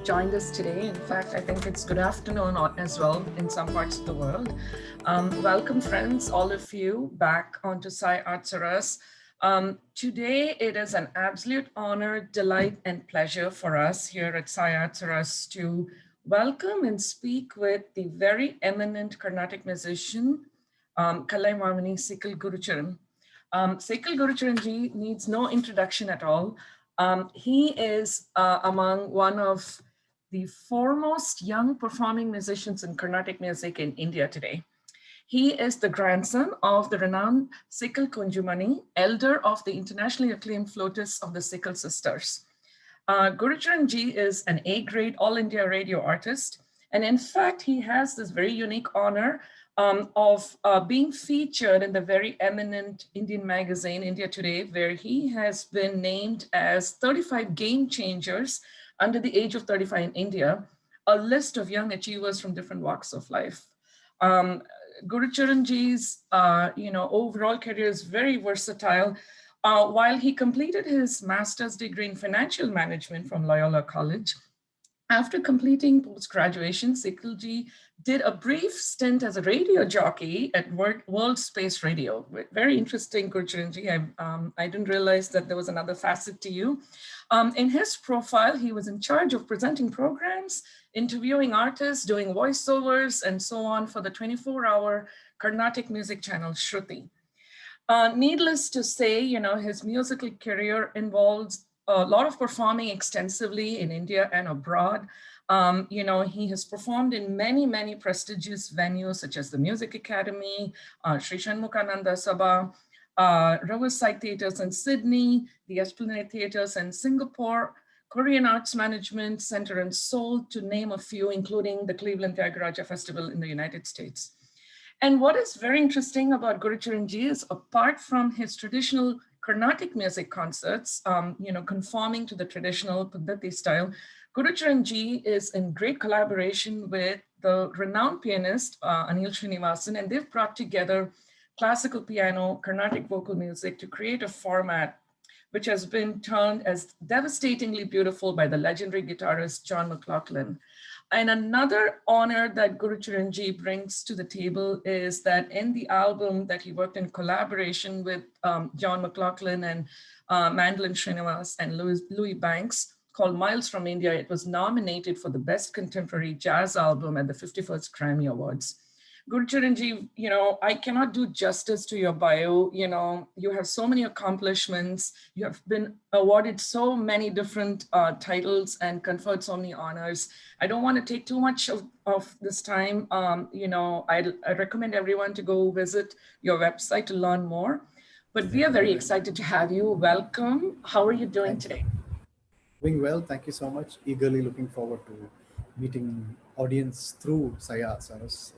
Joined us today. In fact, I think it's good afternoon as well in some parts of the world. Welcome, friends, all of you back onto SciArtsRUs. Today, it is an absolute honor, delight, and pleasure for us here at SciArtsRUs to welcome and speak with the very eminent Carnatic musician, Kalaimamani Sikkil Gurucharan. Sikkil Gurucharan ji needs no introduction at all. He is among one of the foremost young performing musicians in Carnatic music in India today. He is the grandson of the renowned Sikkil Kunjumani, elder of the internationally acclaimed flautist of the Sikkil sisters. Gurucharan ji is an A-grade All India radio artist. And in fact, he has this very unique honor of being featured in the very eminent Indian magazine, India Today, where he has been named as 35 game changers under the age of 35 in India, a list of young achievers from different walks of life. Gurucharan ji's overall career is very versatile. While he completed his master's degree in financial management from Loyola College, after completing post-graduation, Sikkil ji did a brief stint as a radio jockey at World Space Radio. Very interesting, Gurucharan ji. I didn't realize that there was another facet to you. In his profile, he was in charge of presenting programs, interviewing artists, doing voiceovers, and so on for the 24-hour Carnatic music channel Shruti. Needless to say, his musical career involves a lot of performing extensively in India and abroad. He has performed in many, many prestigious venues such as the Music Academy, Sri Shanmukhananda Sabha, Riverside Theatres in Sydney, the Esplanade Theatres in Singapore, Korean Arts Management Center in Seoul, to name a few, including the Cleveland Tyagaraja Festival in the United States. And what is very interesting about Gurucharan ji is, apart from his traditional Carnatic music concerts, conforming to the traditional Paddhati style, Gurucharan ji is in great collaboration with the renowned pianist, Anil Srinivasan, and they've brought together classical piano, Carnatic vocal music to create a format which has been termed as devastatingly beautiful by the legendary guitarist John McLaughlin. And another honor that Gurucharan ji brings to the table is that in the album that he worked in collaboration with John McLaughlin and Mandolin Srinivas and Louis Banks, called Miles from India, it was nominated for the Best Contemporary Jazz Album at the 51st Grammy Awards. Gurucharan ji, I cannot do justice to your bio. You have so many accomplishments. You have been awarded so many different titles and conferred so many honors. I don't want to take too much of this time. I recommend everyone to go visit your website to learn more. But we are very excited to have you. Welcome. How are you doing today? Doing well. Thank you so much. Eagerly looking forward to meeting audience through SciArtsRUs.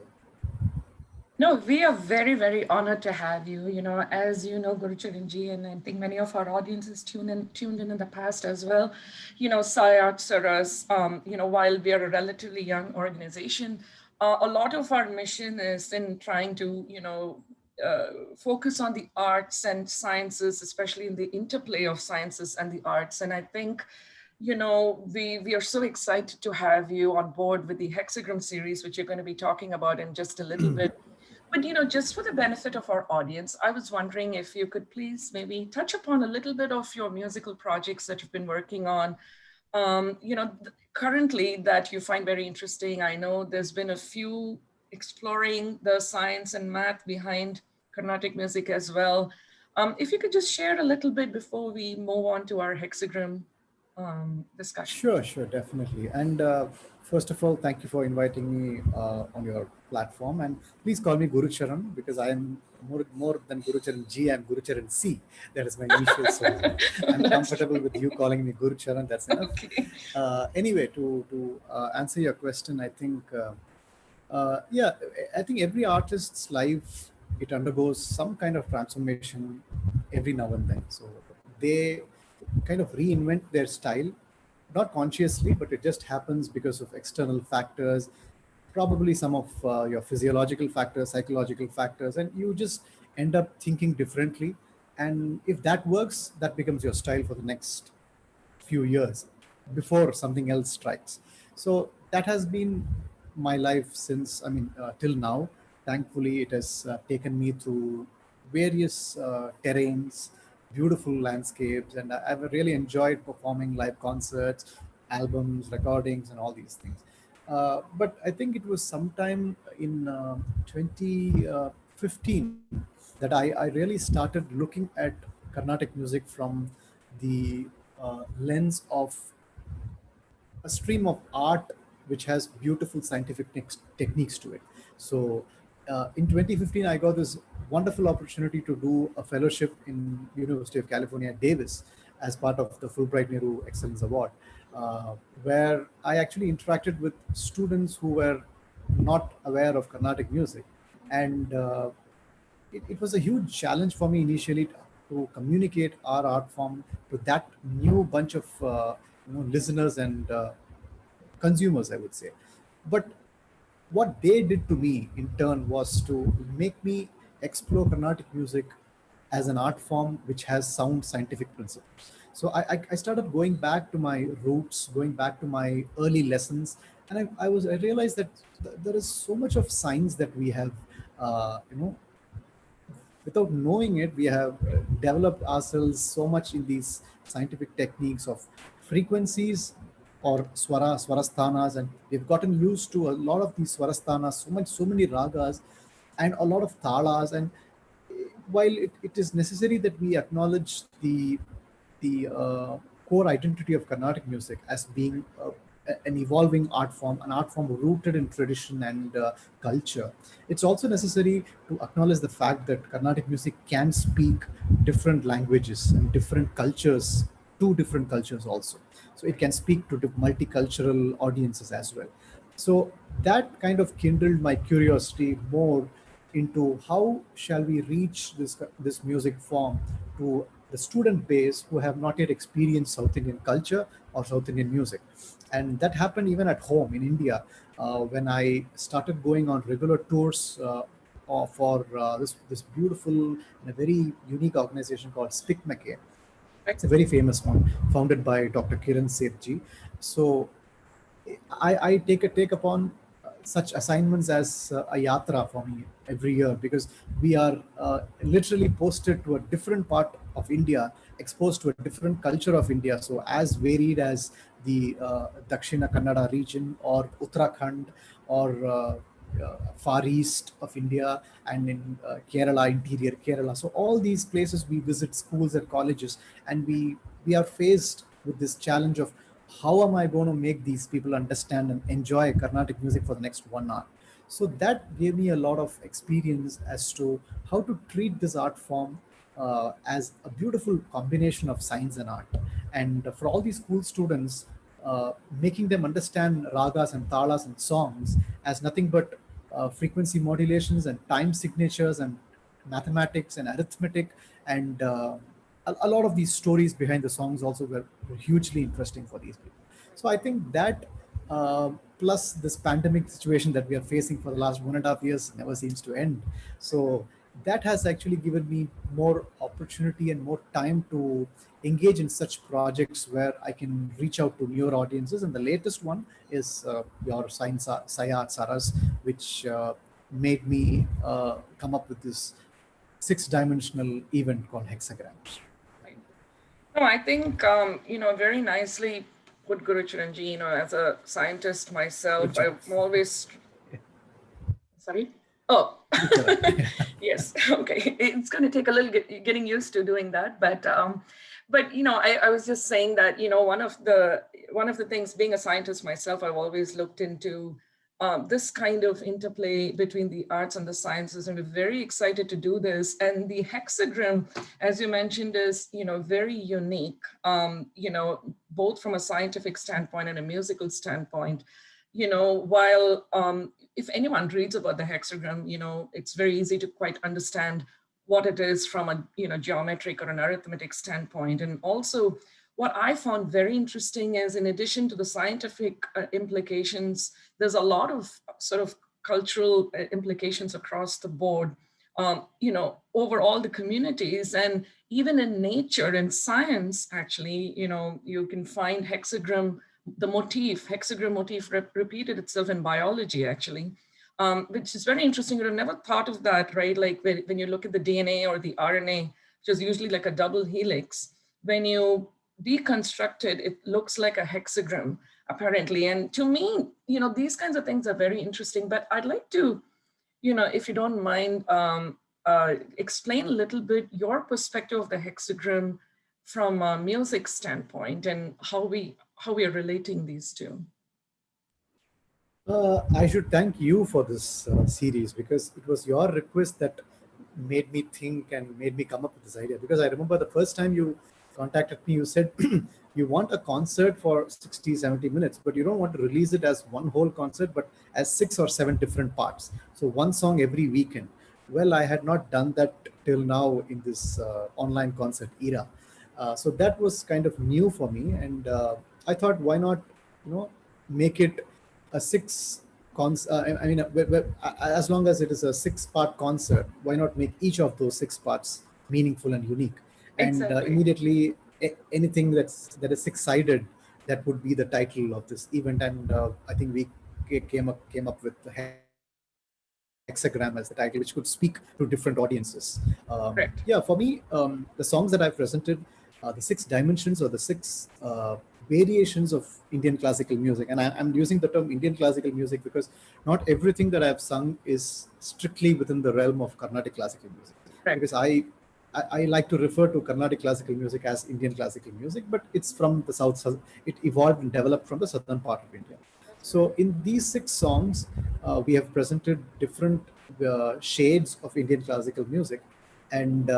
No, we are very, very honored to have you. As you know, Gurucharan ji, and I think many of our audiences tuned in the past as well. SciArtsRUs, while we are a relatively young organization, a lot of our mission is in trying to, focus on the arts and sciences, especially in the interplay of sciences and the arts. And I think we are so excited to have you on board with the Hexagram series, which you're going to be talking about in just a little bit. But just for the benefit of our audience, I was wondering if you could please maybe touch upon a little bit of your musical projects that you've been working on, currently that you find very interesting. I know there's been a few exploring the science and math behind Carnatic music as well. If you could just share a little bit before we move on to our hexagram discussion. Sure, sure, definitely. And first of all, thank you for inviting me on your platform. And please call me Gurucharan because I am more than Gurucharan G. I'm Gurucharan C. That is my initial. So I'm comfortable with you calling me Gurucharan. That's enough. Okay. Anyway, to answer your question, I think yeah, I think every artist's life, it undergoes some kind of transformation every now and then. So they kind of reinvent their style, not consciously, but it just happens because of external factors, probably some of your physiological factors, psychological factors, and you just end up thinking differently. And if that works, that becomes your style for the next few years before something else strikes. So that has been my life since, till now. Thankfully, it has taken me through various terrains, beautiful landscapes, and I've really enjoyed performing live concerts, albums, recordings, and all these things. But I think it was sometime in 2015 that I really started looking at Carnatic music from the lens of a stream of art which has beautiful scientific techniques to it. So in 2015, I got this wonderful opportunity to do a fellowship in University of California, Davis, as part of the Fulbright Nehru Excellence Award, where I actually interacted with students who were not aware of Carnatic music. And it was a huge challenge for me initially to communicate our art form to that new bunch of listeners and consumers, I would say. But what they did to me in turn was to make me explore Carnatic music as an art form which has sound scientific principles. So I started going back to my roots, going back to my early lessons, and I realized that there is so much of science that we have, without knowing it, we have developed ourselves so much in these scientific techniques of frequencies or swarasthanas, and we've gotten used to a lot of these swarasthanas, so many ragas, and a lot of talas. And while it is necessary that we acknowledge the core identity of Carnatic music as being an evolving art form, an art form rooted in tradition and culture, it's also necessary to acknowledge the fact that Carnatic music can speak different languages and different cultures, to different cultures also. So it can speak to multicultural audiences as well. So that kind of kindled my curiosity more into how shall we reach this music form to the student base who have not yet experienced South Indian culture or South Indian music. And that happened even at home in India, when I started going on regular tours for this beautiful and a very unique organization called SPICMACAE. It's a very famous one, founded by Dr. Kiran Sethji. So I take upon such assignments as a yatra for me every year, because we are literally posted to a different part of India, exposed to a different culture of India. So as varied as the Dakshina Kannada region or Uttarakhand or far east of India, and in Kerala, interior Kerala. So all these places we visit schools and colleges, and we are faced with this challenge of how am I going to make these people understand and enjoy Carnatic music for the next 1 hour. So that gave me a lot of experience as to how to treat this art form as a beautiful combination of science and art. And for all these school students, making them understand ragas and talas and songs as nothing but frequency modulations and time signatures and mathematics and arithmetic, and a lot of these stories behind the songs also were hugely interesting for these people. So I think that plus this pandemic situation that we are facing for the last 1.5 years never seems to end. So that has actually given me more opportunity and more time to engage in such projects where I can reach out to newer audiences. And the latest one is your SciArtsRUs, which made me come up with this 6-dimensional event called Hexagram. Right. No, I think, very nicely put, Gurucharan ji. As a scientist myself, I'm always, sorry? Oh, yes. Okay. It's going to take a little getting used to doing that. But I was just saying that, one of the things, being a scientist myself, I've always looked into this kind of interplay between the arts and the sciences, and we're very excited to do this. And the hexagram, as you mentioned, is, very unique, both from a scientific standpoint and a musical standpoint. While if anyone reads about the hexagram, it's very easy to quite understand what it is from a, geometric or an arithmetic standpoint. And also what I found very interesting is, in addition to the scientific implications, there's a lot of sort of cultural implications across the board, over all the communities, and even in nature and science, actually, you can find hexagram motif repeated itself in biology, actually, which is very interesting. I've never thought of that, right? Like when you look at the DNA or the RNA, which is usually like a double helix, when you deconstruct it, it looks like a hexagram, apparently. And to me, these kinds of things are very interesting. But I'd like to, if you don't mind, explain a little bit your perspective of the hexagram from a music standpoint, and how we are relating these two. I should thank you for this series, because it was your request that made me think and made me come up with this idea. Because I remember the first time you contacted me, you said you want a concert for 60, 70 minutes, but you don't want to release it as one whole concert, but as 6 or 7 different parts. So one song every weekend. Well, I had not done that till now in this online concert era. So that was kind of new for me. And I thought, why not, make it a as long as it is a 6-part concert, why not make each of those 6 parts meaningful and unique? Exactly. And immediately anything that is 6-sided, that would be the title of this event. And I think we came up with the hexagram as the title, which could speak to different audiences. Yeah, for me, the songs that I've presented, the 6 dimensions or the 6 variations of Indian classical music. And I'm using the term Indian classical music because not everything that I've sung is strictly within the realm of Carnatic classical music. Because I like to refer to Carnatic classical music as Indian classical music, but it's from the south. It evolved and developed from the southern part of India. So in these 6 songs, we have presented different shades of Indian classical music. And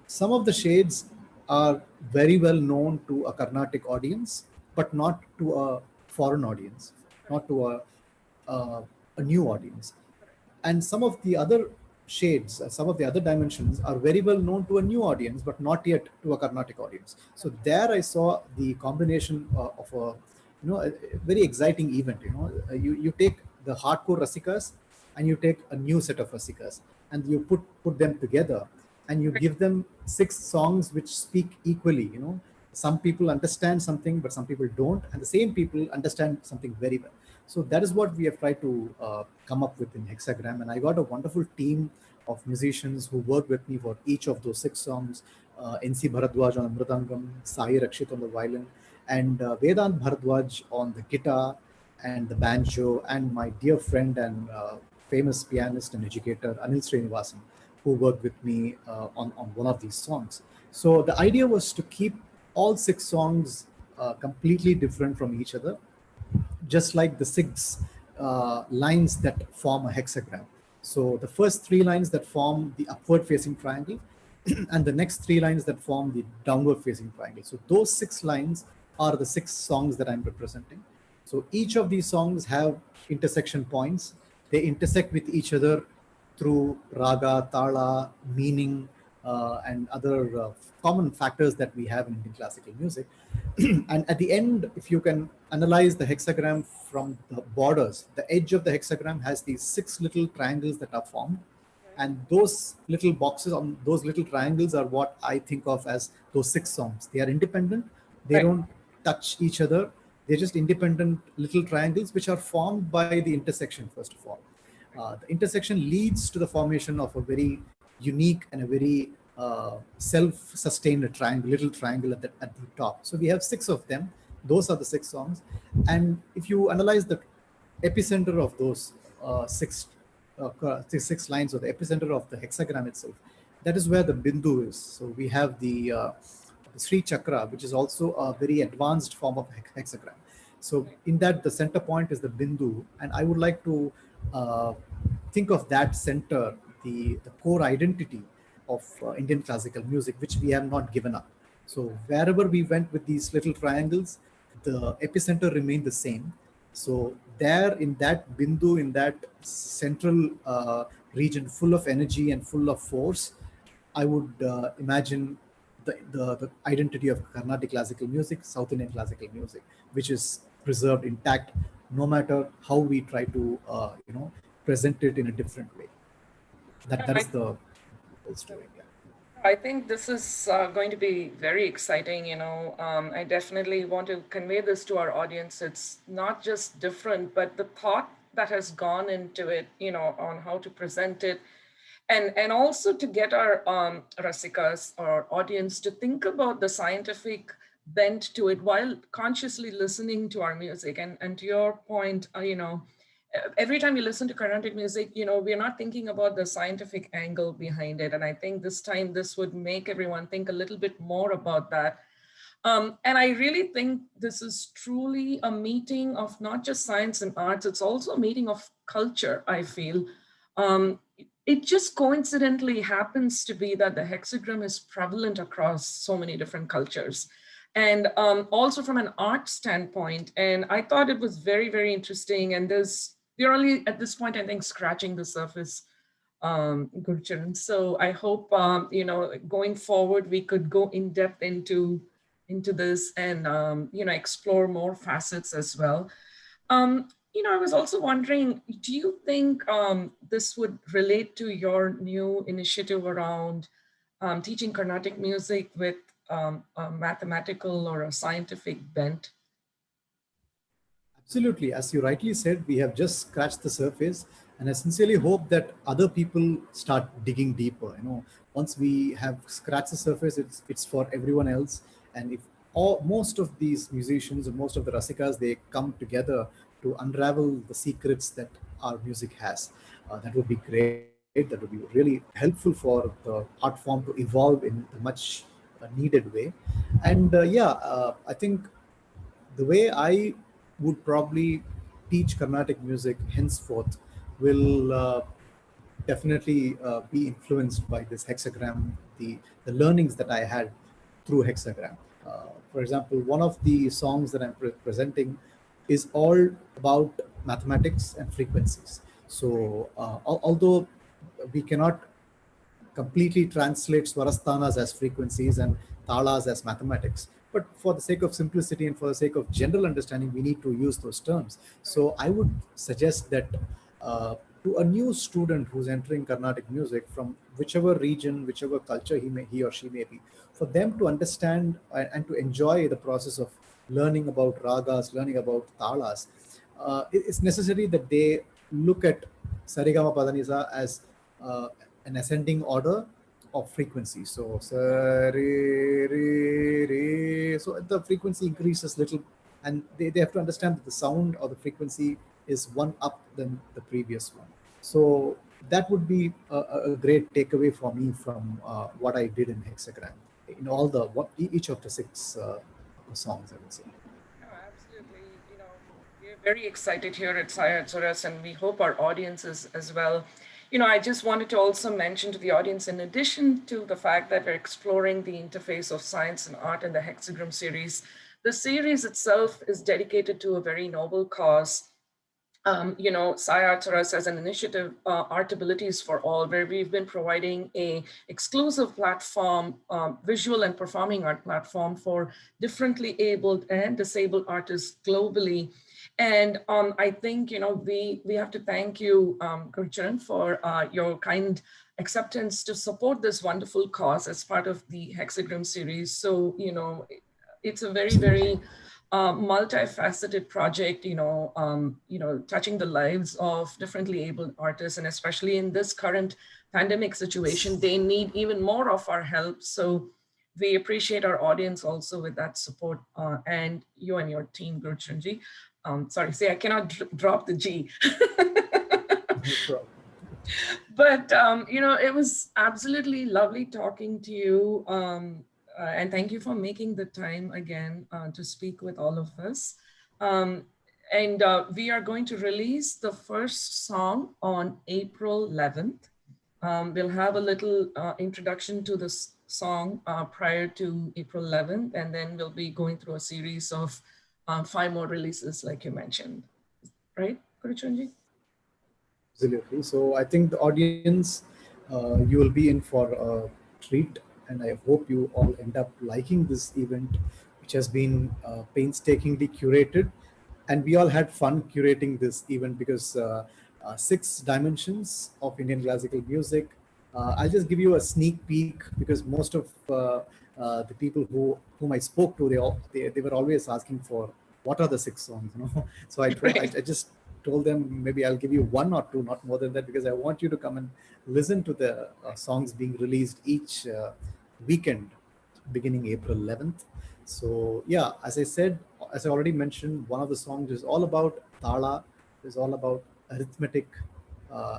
some of the shades are very well known to a Carnatic audience, but not to a foreign audience, not to a new audience. And some of the other shades, some of the other dimensions are very well known to a new audience, but not yet to a Carnatic audience. So there I saw the combination of a very exciting event. You take the hardcore Rasikas and you take a new set of Rasikas and you put them together and you give them 6 songs which speak equally. Some people understand something, but some people don't, and the same people understand something very well. So that is what we have tried to come up with in Hexagram. And I got a wonderful team of musicians who work with me for each of those 6 songs. N.C. Bharadwaj on the mridangam, Sai Rakshit on the violin, and Vedant Bharadwaj on the guitar and the banjo, and my dear friend and famous pianist and educator Anil Srinivasan, who worked with me on one of these songs. So the idea was to keep all 6 songs completely different from each other, just like the 6 lines that form a hexagram. So the first 3 lines that form the upward facing triangle and the next 3 lines that form the downward facing triangle. So those 6 lines are the 6 songs that I'm representing. So each of these songs have intersection points, they intersect with each other through raga, tala, meaning, and other common factors that we have in Indian classical music. And at the end, if you can analyze the hexagram from the borders, the edge of the hexagram has these 6 little triangles that are formed. And those little boxes on those little triangles are what I think of as those 6 songs. They are independent. They Right. don't touch each other. They're just independent little triangles which are formed by the intersection, first of all. The intersection leads to the formation of a very unique and a very self-sustained triangle, little triangle at the top. So we have 6 of them. Those are the 6 songs. And if you analyze the epicenter of those 6 lines, or the epicenter of the hexagram itself, that is where the bindu is. So we have the Sri Chakra, which is also a very advanced form of hexagram. So in that, the center point is the bindu, and I would like to think of that center, the core identity of Indian classical music, which we have not given up. So wherever we went with these little triangles, the epicenter remained the same. So there, in that bindu, in that central region full of energy and full of force, I would imagine the identity of Carnatic classical music, South Indian classical music, which is preserved intact, no matter how we try to present it in a different way. That is the whole story. Yeah. I think this is going to be very exciting. I definitely want to convey this to our audience. It's not just different, but the thought that has gone into it, on how to present it, and also to get our rasikas, or audience, to think about the scientific bent to it while consciously listening to our music. And to your point, every time you listen to Carnatic music, we're not thinking about the scientific angle behind it. And I think this time this would make everyone think a little bit more about that. And I really think this is truly a meeting of not just science and arts, it's also a meeting of culture, I feel. It just coincidentally happens to be that the hexagram is prevalent across so many different cultures. And also from an art standpoint. And I thought it was very, very interesting. And we're only at this point, I think, scratching the surface, Gurucharan. So I hope, going forward, we could go in depth into this and, explore more facets as well. I was also wondering, do you think this would relate to your new initiative around teaching Carnatic music with a mathematical or a scientific bent? Absolutely. As you rightly said, we have just scratched the surface, and I sincerely hope that other people start digging deeper. Once we have scratched the surface, it's for everyone else. And if most of these musicians or most of the rasikas, they come together to unravel the secrets that our music has, that would be great. That would be really helpful for the art form to evolve in a much needed way. And I think the way I would probably teach Carnatic music henceforth will definitely be influenced by this hexagram, the learnings that I had through hexagram. For example, one of the songs that I'm presenting is all about mathematics and frequencies. So although we cannot completely translate swarasthanas as frequencies and talas as mathematics, but for the sake of simplicity and for the sake of general understanding, we need to use those terms. So I would suggest that to a new student who's entering Carnatic music from whichever region, whichever culture he or she may be, for them to understand and to enjoy the process of learning about ragas, learning about talas, it's necessary that they look at Sarigama Padanisa as an ascending order of frequency. So sa, re, re, re. So the frequency increases little, and they have to understand that the sound or the frequency is one up than the previous one. So that would be a great takeaway for me from what I did in hexagram in all each of the 6 songs, I would say. No, absolutely. We're very excited here at SciArtsRUs, and we hope our audiences as well. I just wanted to also mention to the audience, in addition to the fact that we're exploring the interface of science and art in the Hexagram series, the series itself is dedicated to a very noble cause. SciArtsRUs as an initiative, Artablities for All, where we've been providing a exclusive platform, visual and performing art platform for differently abled and disabled artists globally. And I think, we have to thank you, Gurucharan, for your kind acceptance to support this wonderful cause as part of the Hexagram series. So, it's a very, Absolutely. very multifaceted project, touching the lives of differently abled artists, and especially in this current pandemic situation, they need even more of our help. So we appreciate our audience also with that support, and you and your team, Gurucharanji. Sorry, say I cannot drop the G. No problem. But it was absolutely lovely talking to you, and thank you for making the time again to speak with all of us. um, and we are going to release the first song on April 11th. We'll have a little introduction to this song prior to April 11th, and then we'll be going through a series of 5 more releases like you mentioned, right, Gurucharanji? Absolutely. So I think the audience, you will be in for a treat, and I hope you all end up liking this event, which has been painstakingly curated, and we all had fun curating this event because 6 dimensions of Indian classical music. I'll just give you a sneak peek because most of the people whom I spoke to, they were always asking for what are the 6 songs, So Right. I just told them maybe I'll give you 1 or 2, not more than that, because I want you to come and listen to the songs being released each weekend beginning April 11th. So yeah, as I said, as I already mentioned, one of the songs is all about tala, is all about arithmetic,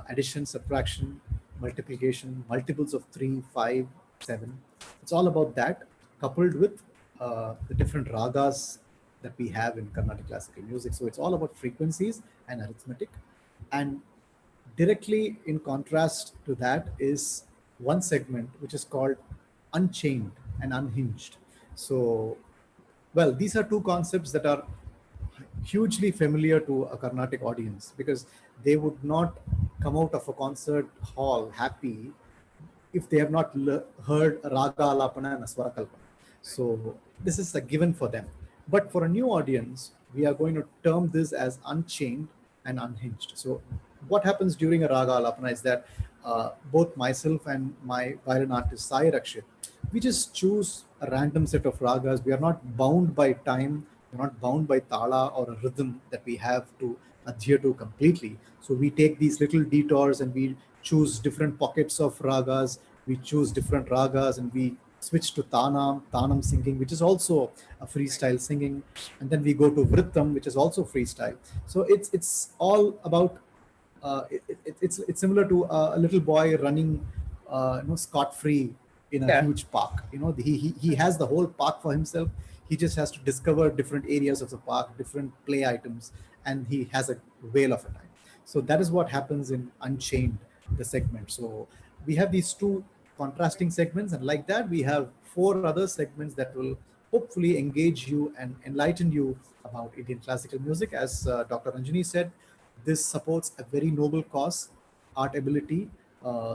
addition, subtraction, multiplication, multiples of 3, 5, 7. It's all about that, coupled with the different ragas that we have in Carnatic classical music. So it's all about frequencies and arithmetic. And directly in contrast to that is one segment which is called Unchained and Unhinged. So, well, these are 2 concepts that are hugely familiar to a Carnatic audience because they would not come out of a concert hall happy if they have not heard Raga Alapana and Aswara Kalpana. So this is a given for them. But for a new audience, we are going to term this as unchained and unhinged. So what happens during a Raga Alapana is that both myself and my violin artist Sai Rakshit, we just choose a random set of ragas. We are not bound by time. We're not bound by tala or a rhythm that we have to adhere to completely. So we take these little detours and we choose different pockets of ragas. We choose different ragas and we switch to tanam singing, which is also a freestyle singing, and then we go to vrittam, which is also freestyle. So it's all about it's similar to a little boy running scot free in a Yeah. huge park. He has the whole park for himself. He just has to discover different areas of the park, different play items, and he has a whale of a time. So that is what happens in Unchained, the segment. So we have these 2 contrasting segments, and like that we have 4 other segments that will hopefully engage you and enlighten you about Indian classical music. As Dr. Ranjani said, this supports a very noble cause, Artability.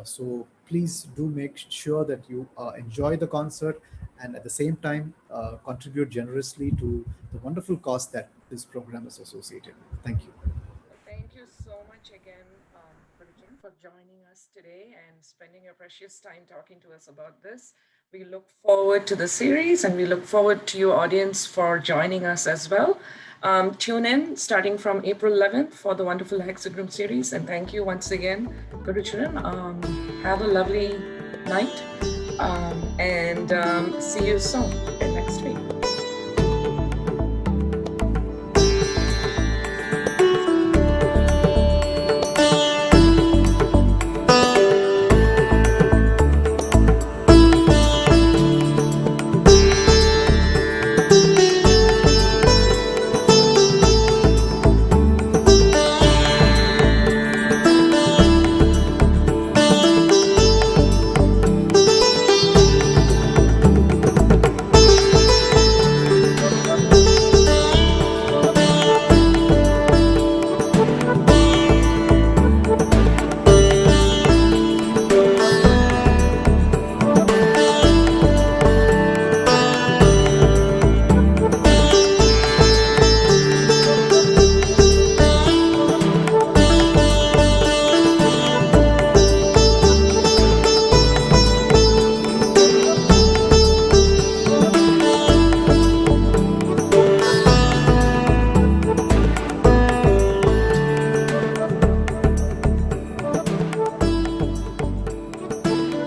So please do make sure that you enjoy the concert and at the same time contribute generously to the wonderful cause that this program is associated with. Thank you. Well, thank you so much again, Gurujan, for joining us today and spending your precious time talking to us about this. We look forward to the series and we look forward to your audience for joining us as well. Tune in starting from April 11th for the wonderful Hexagram series. And thank you once again, Gurucharan. Have a lovely night, and see you soon next week.